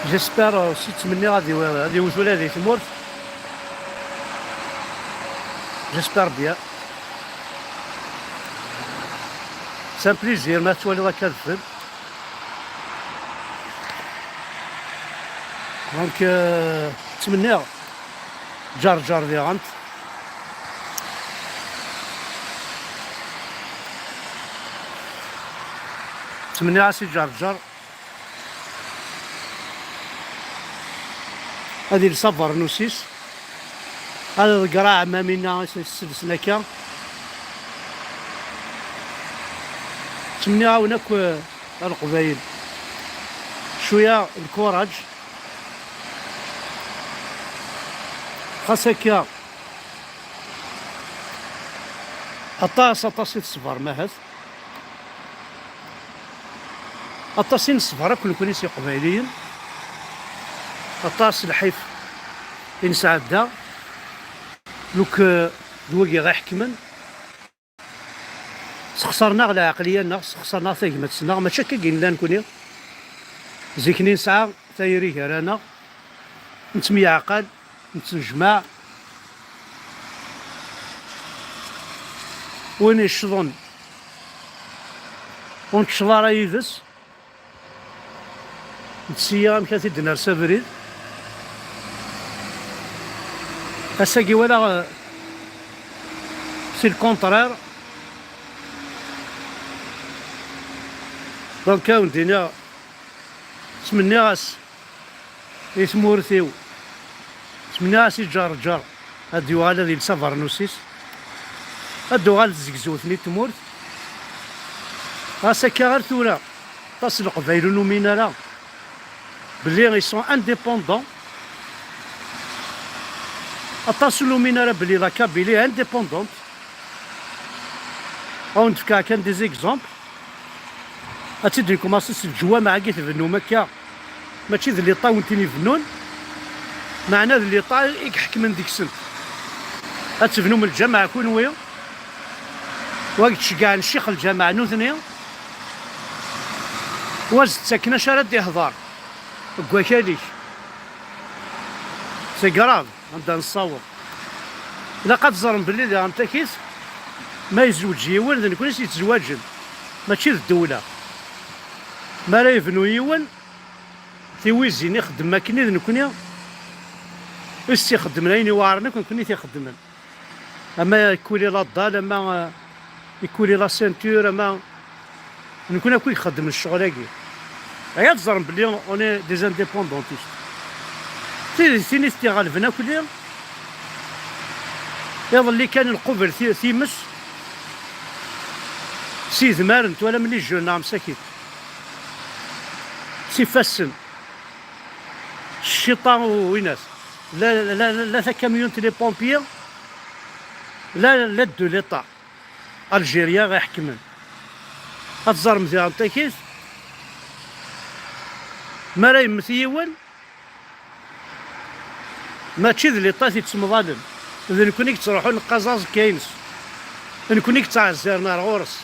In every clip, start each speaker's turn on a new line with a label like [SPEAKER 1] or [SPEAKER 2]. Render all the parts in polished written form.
[SPEAKER 1] جيسبر سي تمني غادي يوصلوا لهذه تمورت. جيسبر بيان. سان بليزير ما توالي هكا الفيلم. دونك تمنيها جار فيغانت. تمنيها سي جار هادي لصفر نوسيس. هذا القراع ما منا السلسلة كا تمنيها هناك القبايل شوية الكوراج خاص هكا أطاس الصفر ما هذا أطاسين الصفر كل كونيسي قبايليين أطاس الحيف إنسعدا لوك دوكي غيحكمن سخسرنا على عقلية سخسرنا ثقمتنا ماشي كي كاين لا نكوني زيكني نسعى ثايري رانا نتميعقل نتنجمع وين يشظن ونتشضر يدس نتسيام كاتي دنار سافريد اساكي ولا سي الكونترير. دونك كاوندينا تمني غاس يتمورثيو تمني غاس يجار هادو غالا ديال سافرنوسيس هادو غالا تزكزوثني تمورث غاس هكا غير ثورا طاس القبايل نومينا لا بلي غي سون انديبوندون اطاس نومينا لا بلي لا كابيلي انديبوندونت او نتفكا كان دي زيكزومبل أتدري كوماسيس الجوا مع كيف فنو مكة ماشي ذي اللي طا ونتيني فنون معناه ذي اللي طا يحكم من ديك السنت أتفنو من الجامعة كونويا وقت شقع الشيخ الجامعة نوثنيا وزد ساكنة شارد يهضر كواكاليك سي كراف عندها نصور إلا قد زرن بلي دا نتاكيس ما يزوج يول ذا نكونيس يتزواجن ماشي ذي الدولة ما لا يفنو يون تيويزين يخدم ماكيني نكوني يخدم لين يوارنا كوني تيخدمن اما يكولي لا الضال اما يكولي لا سانتور اما نكون اكو يخدم الشغل هيا تزرم بلي اوني دي زانديبوندونتيست تيني غالفنا كل يظل اللي كان القبر ثيمس سي ثمارنت ولا ملي جونا مساكين سيفسن الشيطان ويناس لا كاميون لي بومبيير لا دو ليطا الجيريا غيحكمن هتزار مزيان تاكيس ما راه يمثيون ماشي ذي ليطا تيتسمضالن اذا نكونيك تروحوا للقزاز كاينس نكونيك تاع الزيرنا غورس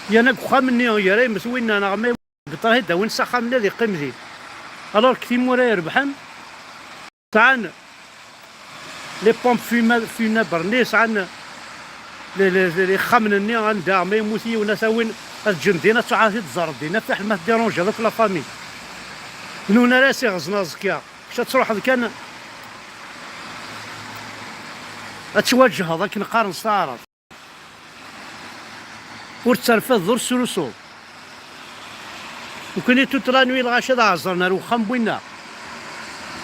[SPEAKER 1] يانا كخا مني يا راه يمثوينا انا غمي بطاه دا وين ساخا من هذه قيمتي الوغ كثير مورا يربحن ساعن لي بومب فينابر ني ساعن لي خامنني عندها ما يموتي وناس وين الجندينا تعاطي تزرد دينا فاح ما ديرونجي هذوك لا فامي نونا راسي غزنا زكيا باش تروح كان اتواجه هذاك نقارن صارت ورترفد ذور سلوسو وكني توترانوي الغاشا دا عزرنا روخام بوينا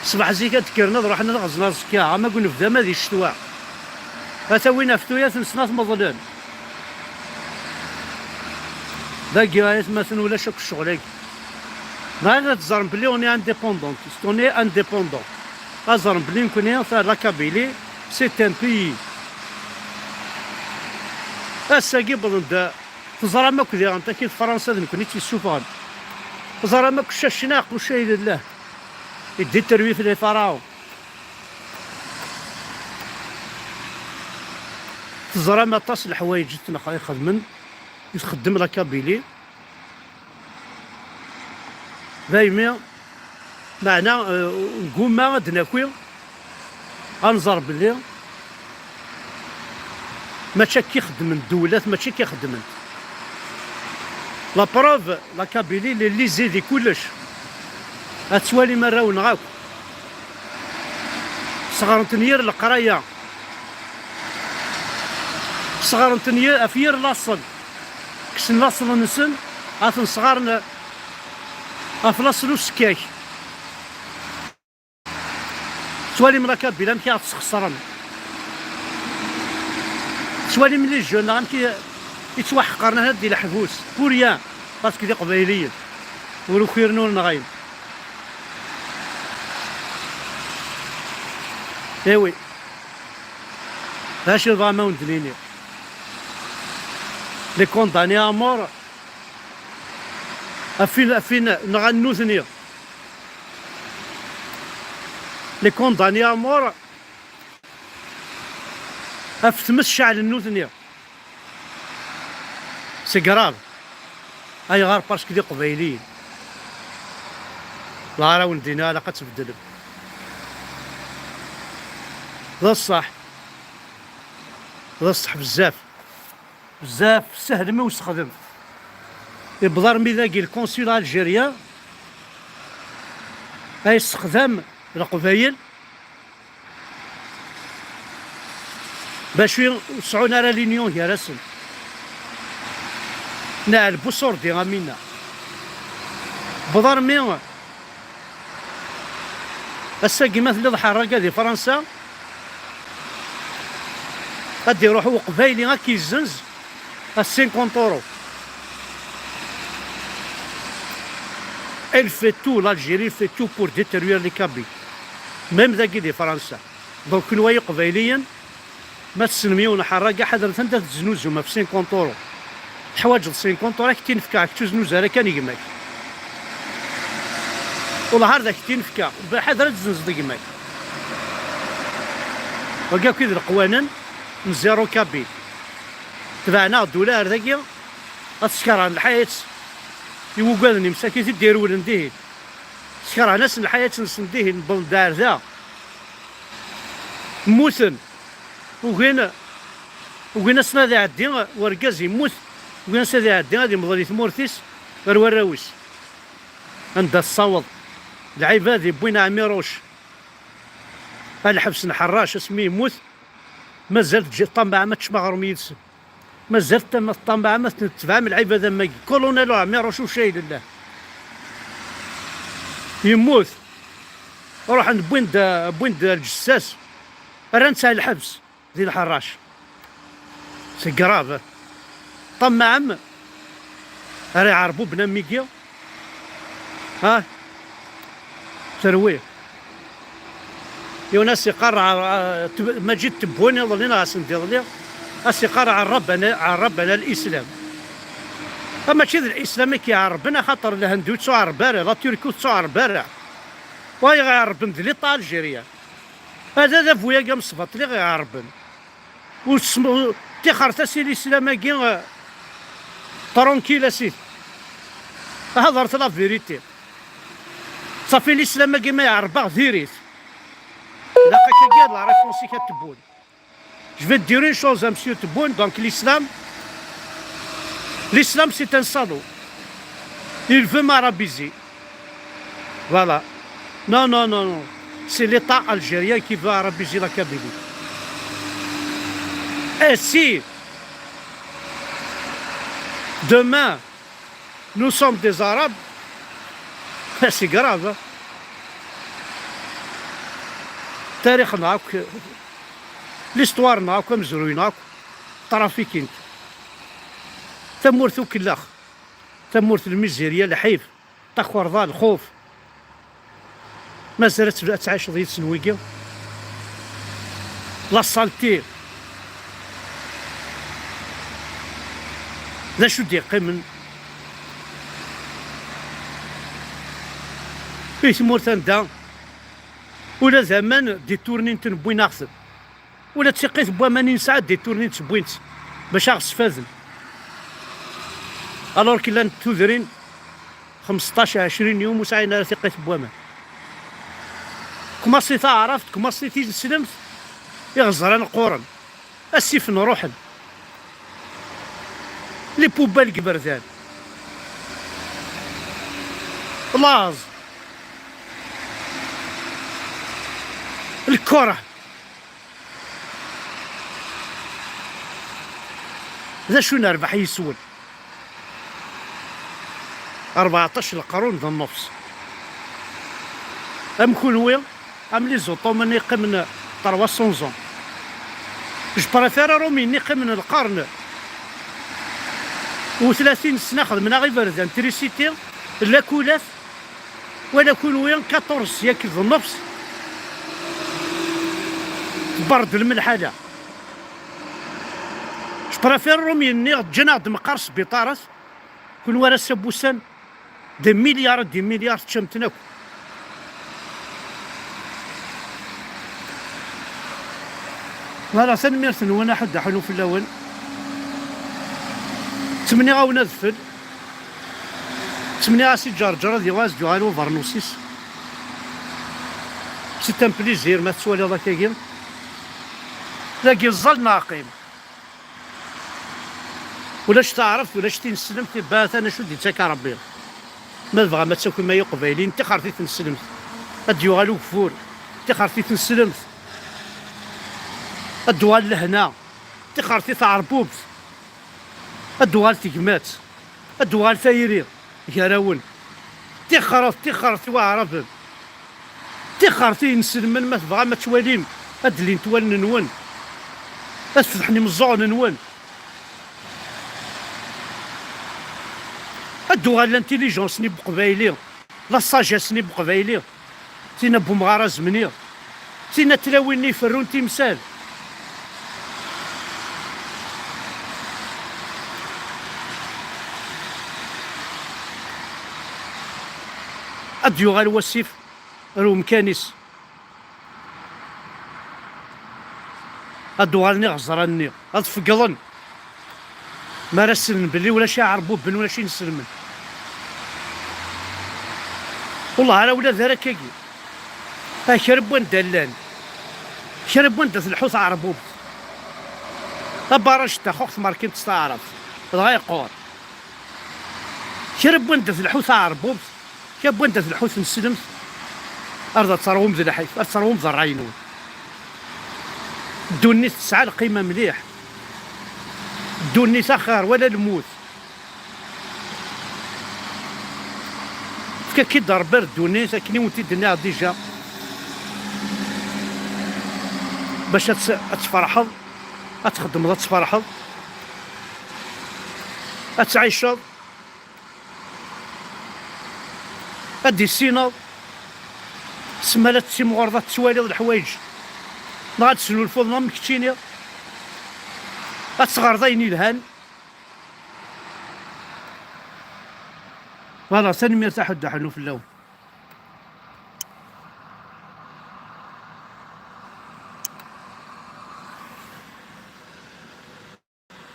[SPEAKER 1] صباح زيكا تكرنا رحنا غزنا زكيا ما قلنا في ذا الشتوى هتا وين فتويا نسناث مظلن باقي غايت مثلا ولا شاك الشغل ما تزرم بلي اوني انديبوندونتيست اوني انديبوندون ازرم بلي نكوني لا كابيلي سي ان بي اساكي بلند تزرى ماكو ديال انت كي فرنسا نكوني تيسوفان تزرى ماكو شاشناق وشاهد الله يدي التروي في الفراو تزرى ما طاس الحوايج تنخا يخدمن يخدم لا كابيلي دايما معنا نقوم غاد ناكل غنزر بلي ماشي كيخدم الدولات، ماشي كيخدمن. لا بروف لا كابيلي اللي زيدي كلش هتسوالي مرة ونغاك صغرتنير القرايه، صغرتنير افير لاصل كسن لاصل نسن اثن صغارنا افلاصلو سكاك سوالي من راكب بلا مكي غتسخسرن، سوالي ملي جون غنكي يتوحقرنا هادي الحبوس بوريان باسكو دي قبايليين ولو خيرنو نغايم. ايوي هاش الضامة وندليني لي كونداني امور افين نغنوثني لي كونداني امور افتمس شعل النوثني سي كراف اي غار باسكو دي قبايليين لا راه ولدينا لا قتبدل ذا الصح، ذا الصح بزاف بزاف سهل ما ويستخدم. يبضر مي ذاكي الكونسول الجيريا يستخدم القبايل باش يوسعون على لينيون هي رسم نعل بوصور دي غامينا بضر مي الساقي مثل الحراقة دي فرنسا غادي يروحوا قبايلي غا كيزنز 50 اورو. Elle fait tout, l'Algérie fait tout pour détruire les Kabyles. ميم ذاكي دي فرنسا. دونك نوايا قبايليا ما تسلميون حراقة حدا تنتا تزنوزو ما في 50 اورو. الحوايج 50 اورو راك تنفكا تزنوزها راه كان يقماك. والنهار ذاك تنفكا حدا تزنز ديقماك. وكا كيد القوانين من زيرو كابيل تبعنا الدولار ذاكيا غتسكر الحياة يوقالني مساكين تديرو ولنديه سكر ناس الحياة نسنديه البلدار ذا موسن وكاين سنا ذا عدي وركاز يموت وكاين سنا ذا عدي غادي يمضي ثمورتيس غير وراويس عند الصوت العباد بوين عميروش الحبس نحراش اسميه يموت مازال تجي الطنبعة ما تشمغرم يدسن مازال الطنبعة ما تتفهم العبادة ماكي كولونيلو عميروش وشاي لله يموت روح عند بويند الجساس راه نسى الحبس ذي الحراش سي كراف طمع راه يعربو بنا ميكيا ها ترويه يوناس يقرع ما جيت تبوني ظلينا غاسندي ظلي اس يقرع عربنا الاسلام اما شي الاسلام كيعربنا خاطر الهندو تعرب برا لا تركو تعرب برا واي غيعرب ندلي طا الجيريا هذا فويا كاع مصفط لي غيعربن وسمو تيخرت سي الاسلام كي ترونكيل سي هضرت لا فيريتي صافي الاسلام كي ما يعربها ديريت لا كاع لا ريفونسي كتبون جو في دير اون شوز ا مسيو تبون دونك l'islam c'est un salaud il veut m'arabiser voilà non c'est l'état algérien qui veut arabiser la Kabylie et si demain nous sommes des arabes c'est grave تاريخنا هاك ليستوارنا هاك مزروين هاك ترافيكين تمورثو كلاخ تمورث الميزيريا الحيف تخورضا الخوف ما زالت تعيش ضيت سنويكيا لا سالتي لا شو دي قمن في تمورثان دا ولا زمان دي تورنين تنبوي ناخذ ولا تسقيت بوامانين ساعات دي تورنين تبوينت باش اغسفاذن الور كي لان تودرين 15 20 يوم وساعين راه تقيت بوامان كماصي تعرفت كماصي تيسلمت يغزران قورن السيف نروحن لي بوبال كبردان لاز الكره ذا شو نربح يسول 14 القرون ذا النفس ام كونوي ام لي زوطو من يقمن 300 زون جو بريفير رومي نقمن القرن و30 سنه خدمنا غير بردان تريسيتي لا كولاف ولا كونوي 14 سياكل ذا النفس برد الملح هذا برافير رومي نيغ جناد مقرص بطارس كل ورا سبوسان دي مليار تشمتناك فوالا سنميرت وانا حد حلو في الاول تمني غاونا ذفل تمني غاسي جرجر ديواز جوالو فرنوسيس سي ان بليزير ما تسوالي ذاك ذاك الظل ناقم ولاش تعرفت ولاش تنسلمت بات انا شو ديتك ربي ما بغا ما تاكل ما يقبيلي انت خرتي تنسلمت اديوغالو كفور انت خرتي تنسلمت الدوال لهنا انت خرتي تعربوبت الدوال تيكمات الدوال ثايري كراون تخرت واعرف تخرتي نسلمن ما تبغى ما تواليم ادلي نتوال نون تفتحني مزعون نون الدوغال الانتيليجونس ني بقبايلي لا ساجاس ني بقبايلي تينا بومغارا زمني تينا تلاوين ني فرون تيمسال الدوغال وسيف رو مكانيس الدوغال ني غزراني هاد فقلن ما رسلن بلي ولا شي عربوب بن ولا شي نسلمن والله على ولاد هراكاكي شرب وين دلان شرب وين دات الحوت عربوب طبارش تا خوخت ماركين تستعرف غاي قور شرب وين دات الحوت عربوب شرب وين دات الحوت نسلمت ارض تصروم ذي الحيف تصروم ذا الرينون دوني تسعى القيمه مليح دوني سخر ولا الموت كي دار برد دوني ساكنين ونتي دنيا ديجا باش تفرحض تخدم تفرحض تعيشض ادي السيناض سمالات تيمغرضات توالي الحوايج ما غاتسلو الفضل مكتينيا غتغرضيني الهان فوالا سنمير تاع حد حلو في اللون.